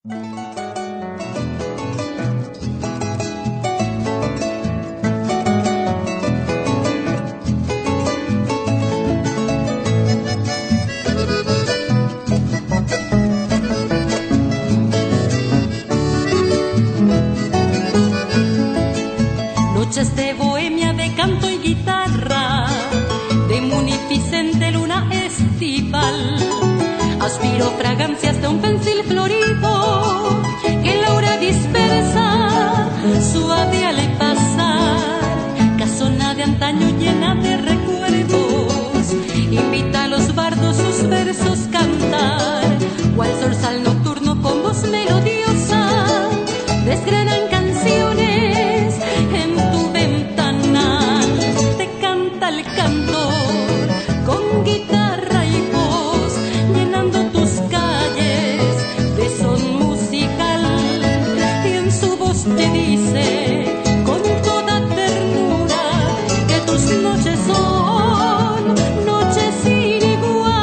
Noches de bohemia, de canto y guitarra, de munificente luna estival. Aspiro fragancias de un pensil florido que la aura dispersa, suave al pasar. Casona de antaño llena de recuerdos, invita a los bardos sus versos cantar. Cual zorzal nocturno con voz melodiosa, desgranan canciones en tu ventanal. Te canta el cantor con guitarra y voz, llenando tus calles de son musical. Y en su voz te dice con toda ternura que tus noches son noches sin igual.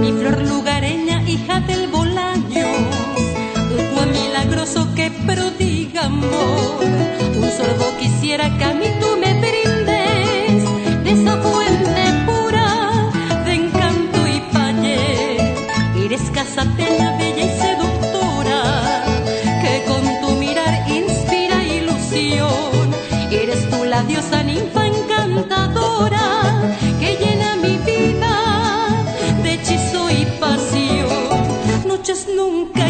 Mi flor lugareña, hija del Bolaño, un cuá milagroso que prodiga amor. Un sordo quisiera que a mí tú me brindes de esa fuente pura de encanto y paye. Eres casateña, bella y seductora, que con tu mirar inspira ilusión. Eres tú la diosa ninfa encantadora que llena mi vida de hechizo y pasión. Noches nunca